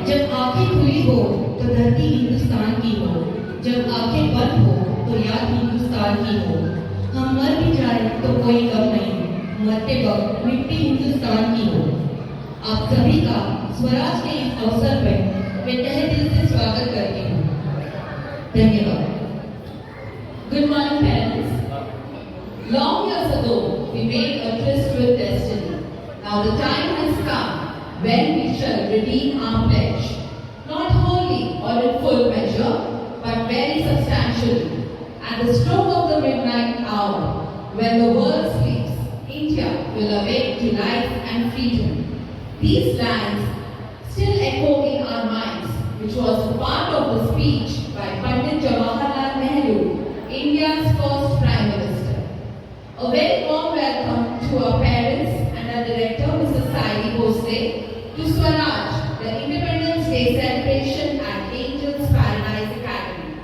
जब आंखें खुली हो तो धरती हिंदुस्तान की हो, जब आंखें बंद हो तो याद हिंदुस्तान की हो। हम मर भी जाए तो कोई गम नहीं, मरते वक्त मिट्टी हिंदुस्तान की हो। आप सभी का स्वराज के इस अवसर पर मैं तहे दिल से स्वागत करती हूँ। धन्यवाद। Good morning, parents. Long years ago, we made a tryst with destiny. Now the time has come when we shall redeem our pledge, not wholly or in full measure, but very substantially. At the stroke of the midnight hour, when the world sleeps, India will awake to life and freedom. These lines still echo in our minds, which was a part of the speech by Pandit Jawaharlal Nehru, India's first Prime Minister. A very warm welcome to our parents and our director, Mrs. Saili Bhosle, to Swaraj, the Independence Day celebration at Angels Paradise Academy.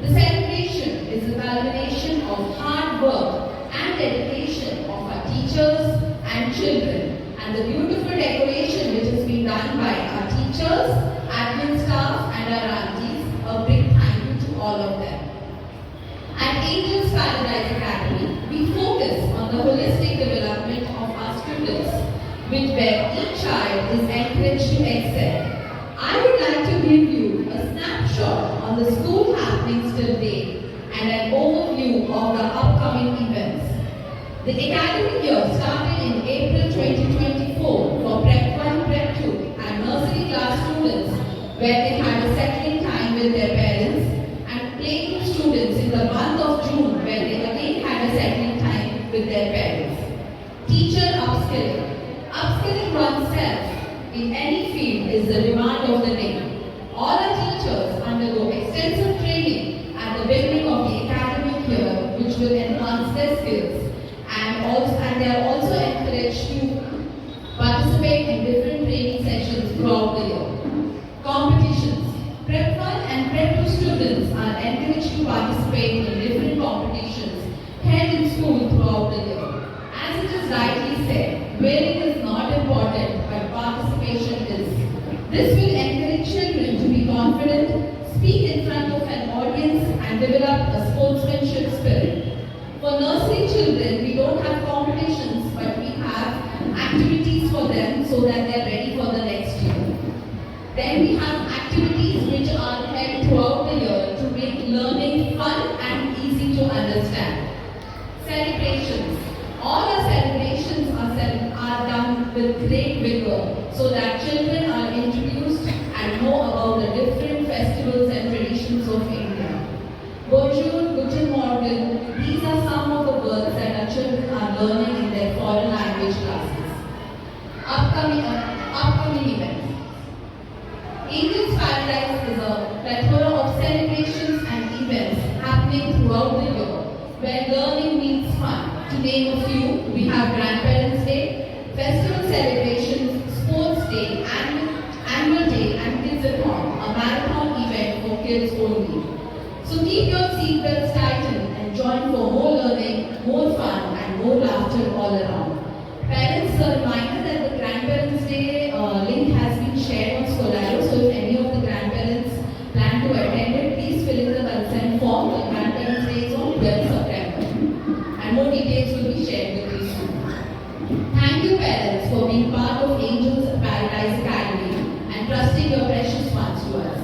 The celebration is a culmination of hard work and dedication of our teachers and children, and the beautiful decoration which has been done by our teachers, admin staff and our aunties. A big thank you to all of them. At Angels Paradise Academy, we focus on the holistic development of our students, where each child is encouraged to excel. I would like to give you a snapshot on the school happenings till date and an overview of the upcoming events. The academic year started in April 2024 for Prep 1, Prep 2 and nursery class students, where they had a settling time with their parents, and playgroup students in the month of June, where they again had a settling time with their parents. Teacher upskilling. Upskilling oneself in any field is the demand of the day. All our teachers undergo extensive training at the beginning of the academic year, which will enhance their skills, and they are also encouraged to participate in different training sessions throughout the year. Competitions. Prep 1 and Prep 2 students are encouraged to participate in different competitions held in school throughout the year. As it is rightly said, winning is not important, but participation is. This will encourage children to be confident, speak in front of an audience, and develop a sportsmanship spirit. For nursery children, we don't have competitions, but we have activities for them so that they are ready for the next year. Then we have activities which are held throughout the year to make learning fun and easy to understand. Celebrations. All our celebrations are done with great vigor so that children are introduced and know about the different festivals and traditions of India. Bonjour, Guten Morgen, these are some of the words that our children are learning in their foreign language classes. Upcoming events. Angels Paradise is a plethora of celebrations and events happening throughout the year, where learning meets fun. To name a few, we have Grandparents' Day, Festival Celebrations, Sports Day, Annual Day, and Kids-a-thon, a marathon event for kids only. So keep your seatbelts tightened and join for more learning, more fun, and more laughter all around. Parents, a reminder that the Grandparents' Day link has been shared on Scholaro, so if any of the grandparents plan to attend it, please fill in the consent form. The Grandparents' Day is on 12th September, and more details will be shared with you soon. Thank you, parents, for being part of Angels Paradise Academy and trusting your precious funds to us.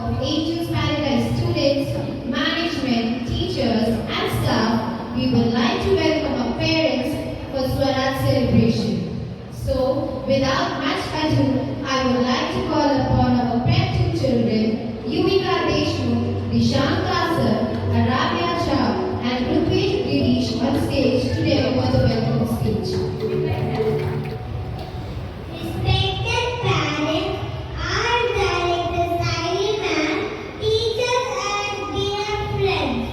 Of Angels Paradise students, management, teachers, and staff, we would like to welcome our parents for Swaraj celebration. So, without much ado, I would like to call upon our Prep 2 children, Yuvika Deshmukh, Dishan Kasar, Aravya Shah, and Prithvish Girish on stage today for the welcome speech. Respected parents, our director Saili ma'am, teachers and dear friends,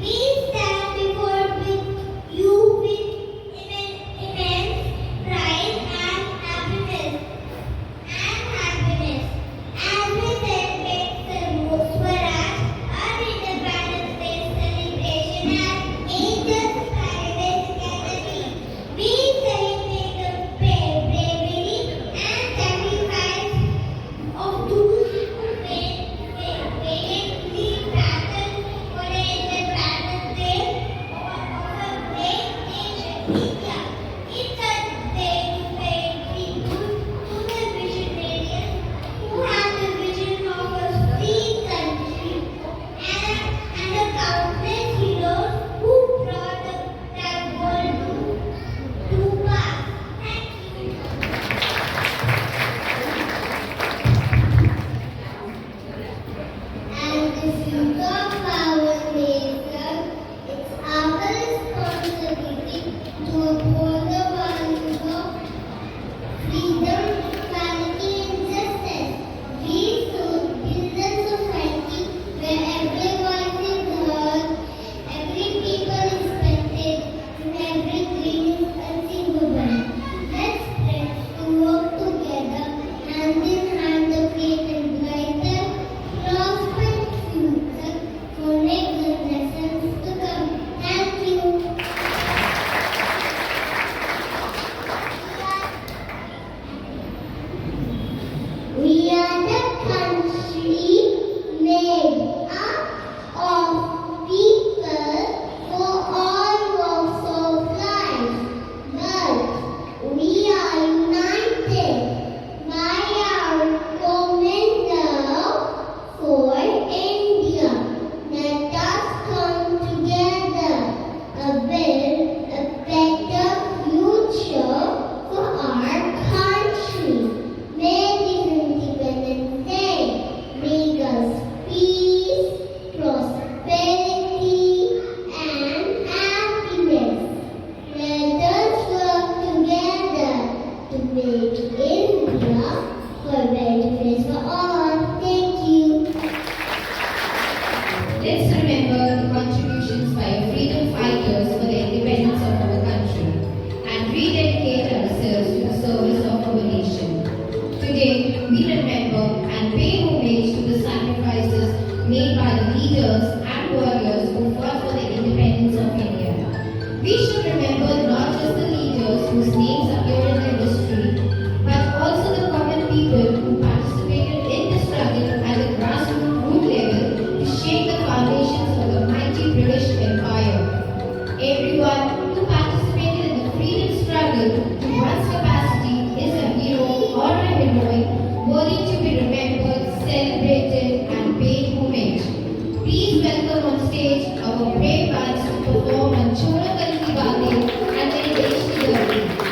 we stand before you with immense pride and happiness. we remember and pay homage to the sacrifices made by the leaders and warriors who fought for the independence of India. We should remember not just the leaders whose names appear in their history, but also the common people who participated in the struggle at the grassroots level to shape the foundations of the mighty British Empire. Everyone who participated in the freedom struggle to one's capacity is a hero or a heroine worthy to be remembered, celebrated, and paid homage. Please welcome on stage our brave ones to perform on Chora Kalki Bate and dedication to the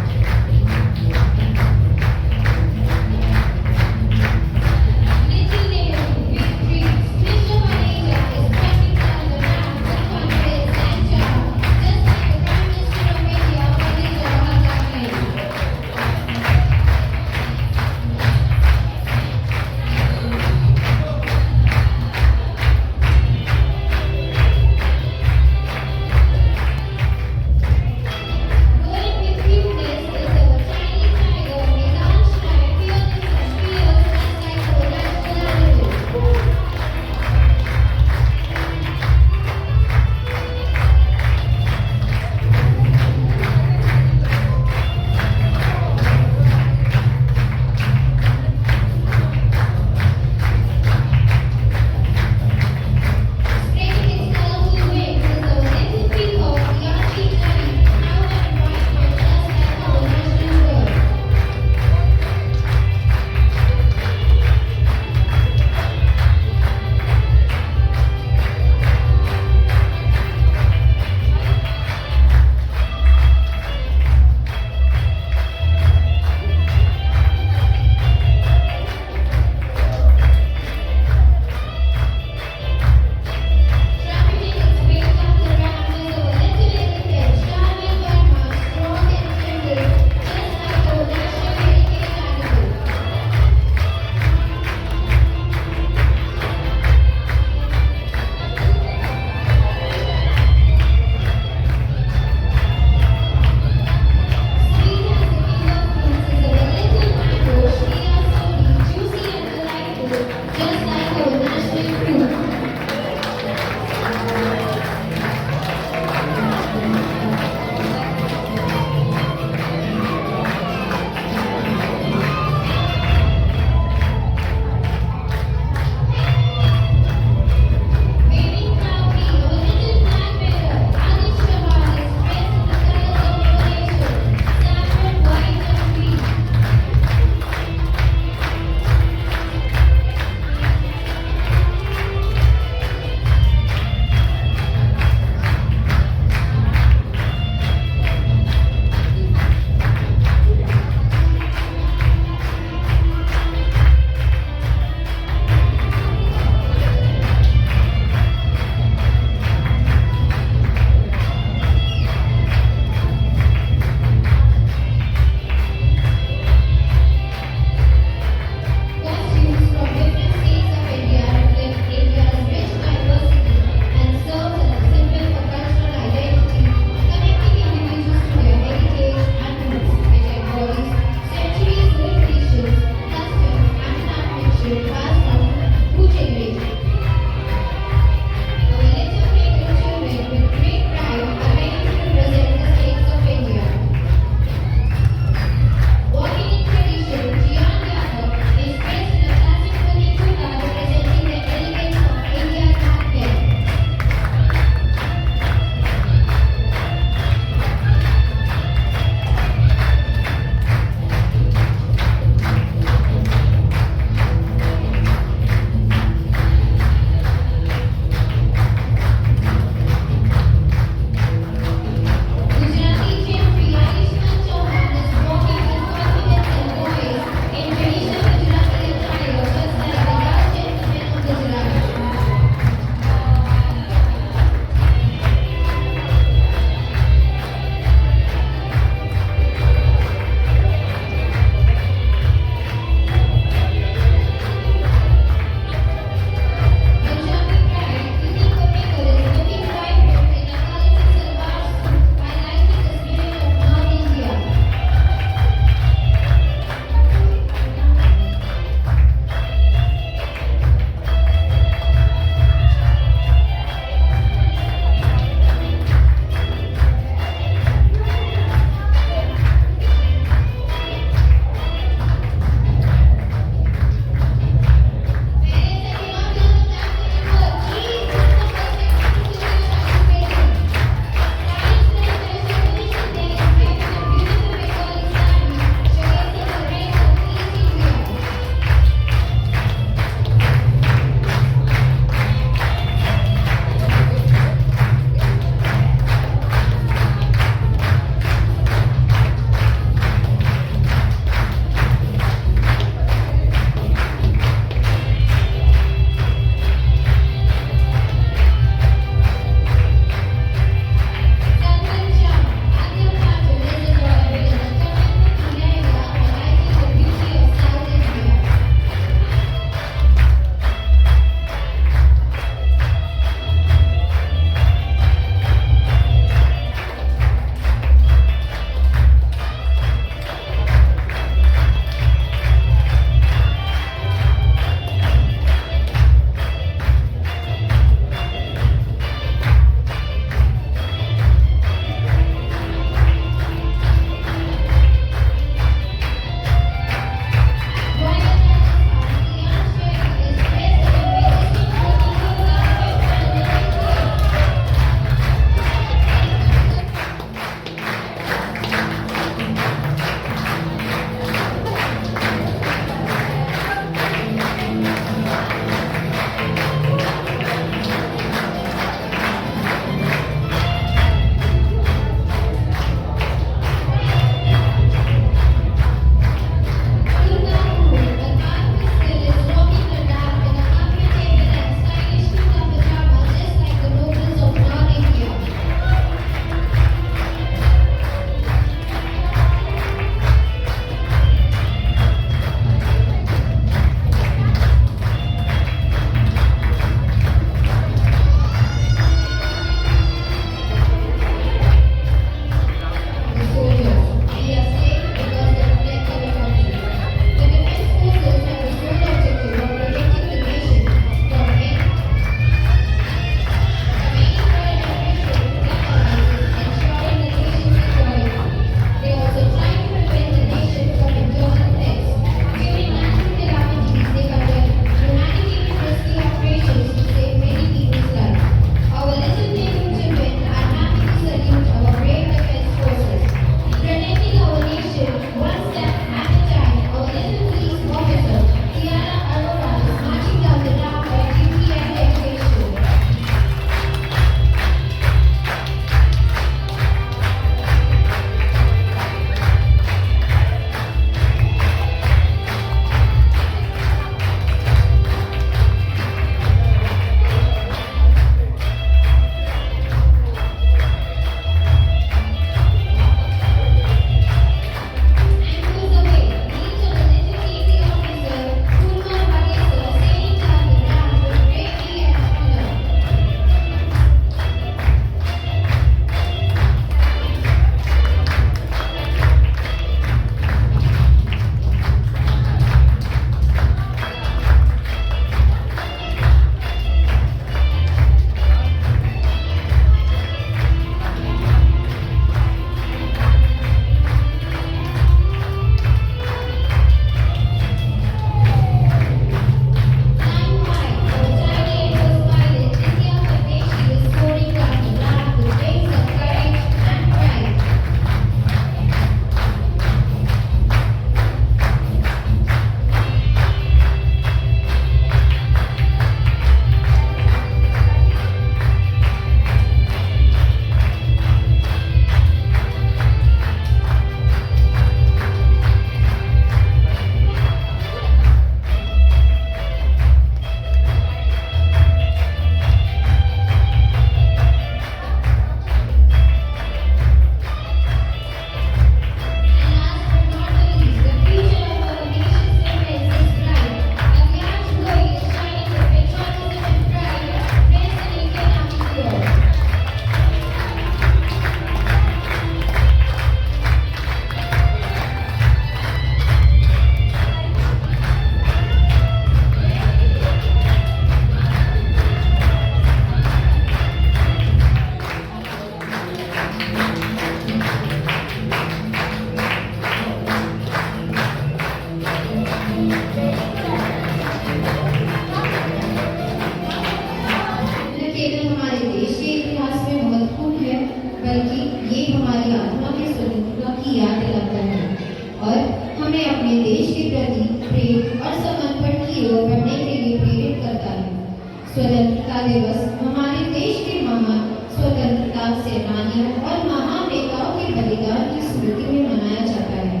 स्वतंत्रता दिवस हमारे देश के महान स्वतंत्रता सेनानियों और महान नेताओं के बलिदान की स्मृति में मनाया जाता है,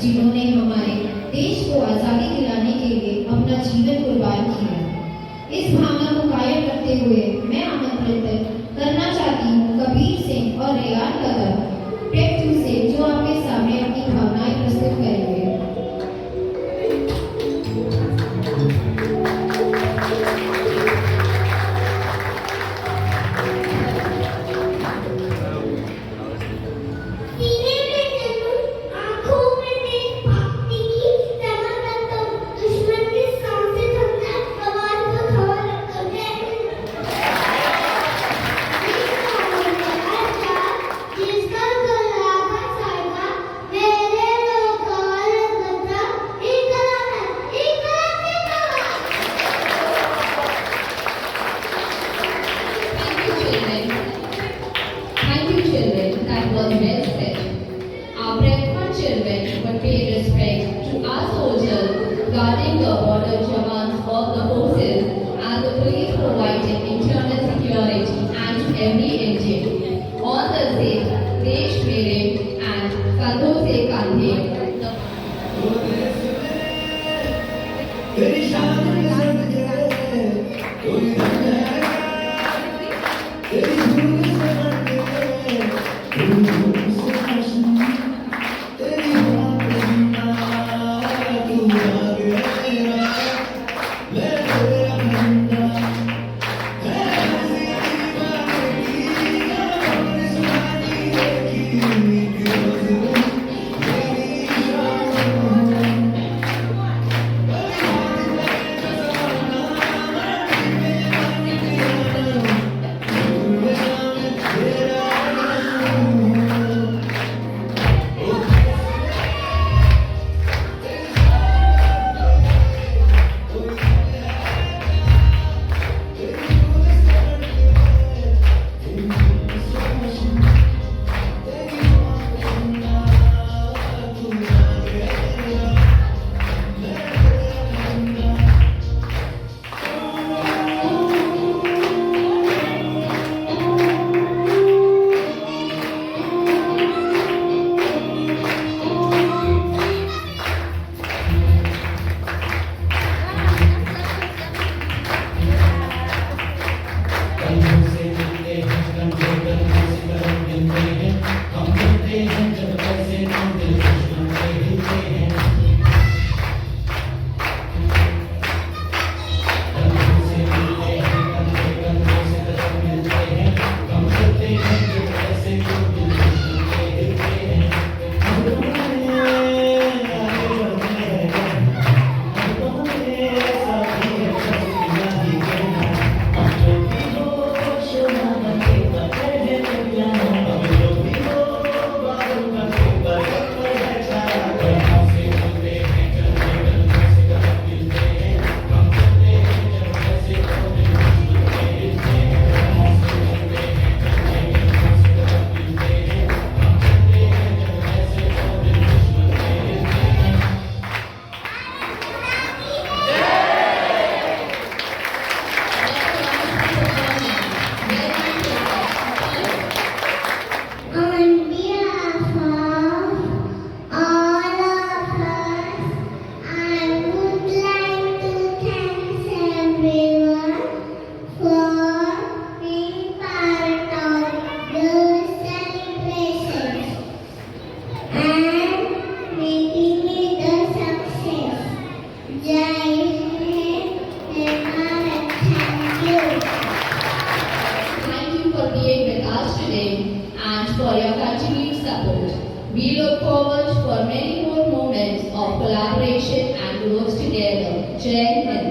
जिन्होंने हमारे देश को आजादी दिलाने के लिए अपना जीवन कुर्बान किया। इस भावना को कायम रखते हुए मैं आमंत्रित करना चाहती हूँ कबीर सिंह और रेयान कदम टेक 2 से, जो आपके सामने अपनी भावनाएं प्रस्तुत करेंगे। Thank you, children. That was well said. Our breakfast children would pay respect to our soldiers guarding the border jawans of the forces and the police providing internal security and to every Indian. On the day, Desh Mere and Kandho Se Kandhe. तेरी शान में ज़िंदगी कोई रंग है, तेरी धूल से बढ़के से हंसना, तेरी बात सुनना, तू आ गया मैं तेरा बंदा, मैं for your continued support. We look forward for many more moments of collaboration and growth together. Jai Hind.